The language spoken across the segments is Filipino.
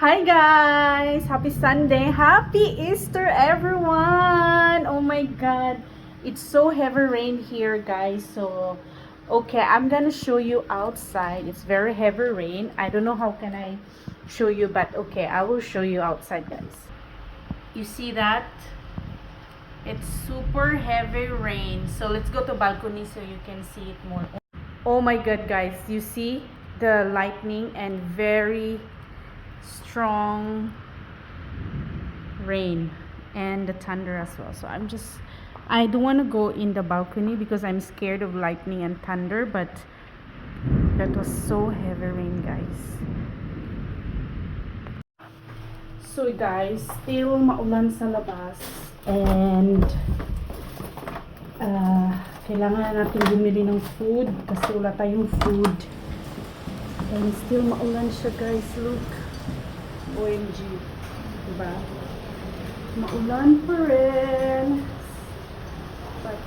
Hi guys! Happy Sunday! Happy Easter everyone! Oh my god! It's so heavy rain here guys. So, okay, I'm gonna show you outside. It's very heavy rain. I don't know how can I show you, but okay, I will show you outside guys. You see that? It's super heavy rain. So, let's go to balcony so you can see it more. Oh my god guys, you see the lightning and very strong rain and the thunder as well. So I don't want to go in the balcony because I'm scared of lightning and thunder, but that was so heavy rain guys. So guys, still maulan sa labas and kailangan natin bumili ng food kasi wala tayong food and still maulan siya guys. Look, OMG, diba? Maulan pa rin. But,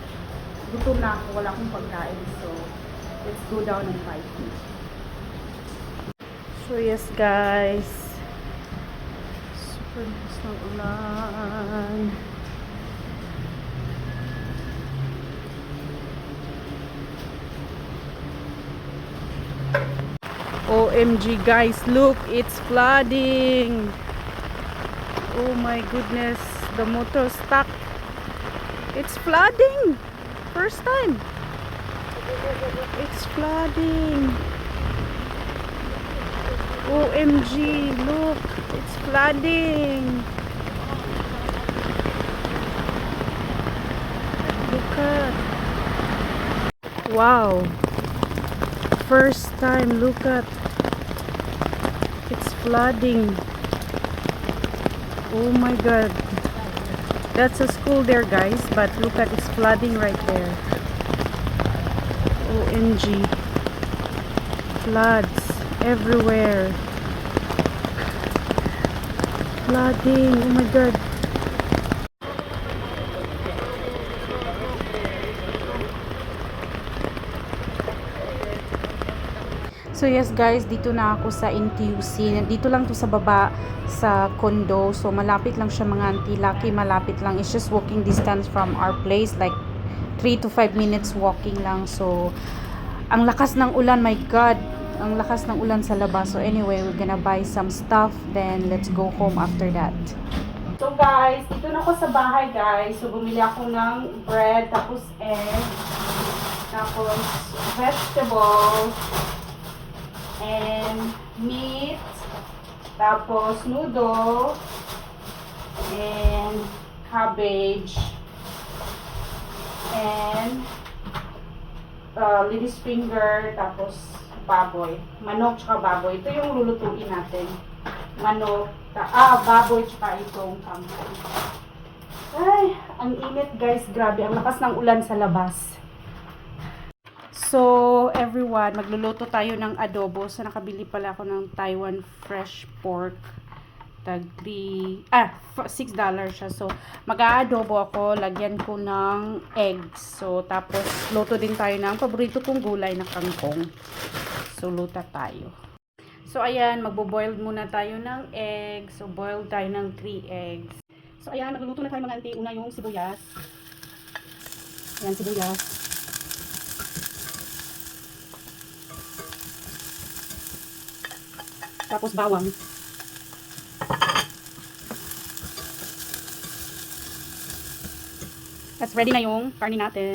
gutom na ako. Wala akong pagkain. So, let's go down and fight. So, yes guys. Super lakas ng ulan. OMG guys, look, it's flooding. Oh my goodness, the motor stuck. It's flooding. First time. It's flooding. OMG, look, it's flooding. Look at. Wow. First time, look at. It's flooding. Oh my god. That's a school there guys, but look at, it's flooding right there. OMG. Floods everywhere. Flooding. Oh my god. So yes guys, dito na ako sa NTUC. Dito lang to sa baba sa condo. So malapit lang siya mga auntie. Lucky malapit lang. It's just walking distance from our place. Like 3 to 5 minutes walking lang. So ang lakas ng ulan, my god. Ang lakas ng ulan sa labas. So anyway, we're gonna buy some stuff. Then let's go home after that. So guys, dito na ako sa bahay guys. So bumili ako ng bread, tapos egg, tapos vegetables, and meat, tapos noodle, and cabbage, and lettuce finger, tapos baboy, manok tsaka baboy. Ito yung lulutuin natin. Manok, baboy tsaka itong kangkong. Ay, ang init guys, grabe, ang lakas ng ulan sa labas. So, everyone, magluluto tayo ng adobo. So, nakabili pala ako ng Taiwan fresh pork. Tag $6 siya. So, mag-aadobo ako. Lagyan ko ng eggs. So, tapos, luto din tayo ng paborito kong gulay na kangkong. So, luta tayo. So, ayan, magbo-boil muna tayo ng eggs. So, boil tayo ng 3 eggs. So, ayan, magluluto na tayo mga auntie. Una yung sibuyas. Ayan, sibuyas. Tapos bawang. That's ready na yung karni natin.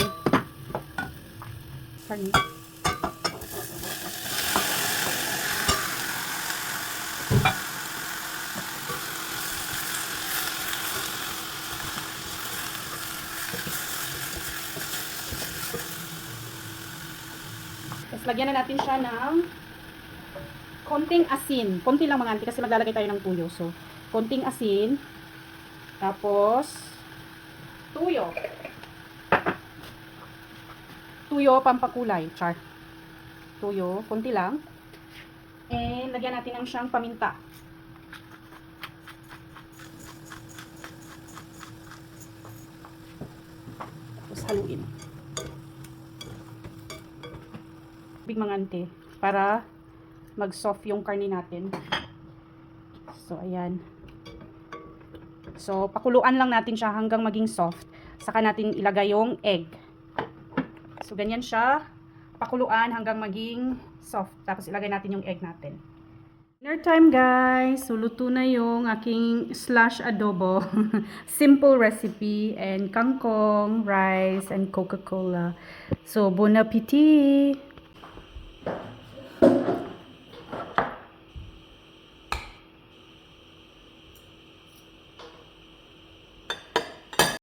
Karni. Tapos lagyan na natin siya ng konting asin. Konti lang mga auntie kasi maglalagay tayo ng tuyo. So, konting asin. Tapos, tuyo. Tuyo, pampakulay. Char. Tuyo, konti lang. And, lagyan natin ng siyang paminta. Tapos, haluin. Big mga auntie. Para mag-soft yung karne natin. So, ayan. So, pakuluan lang natin siya hanggang maging soft. Saka natin ilagay yung egg. So, ganyan siya. Pakuluan hanggang maging soft. Tapos, ilagay natin yung egg natin. Dinner time, guys. So, luto na yung aking slash adobo. Simple recipe. And kangkong, rice, and Coca-Cola. So, bon appetit!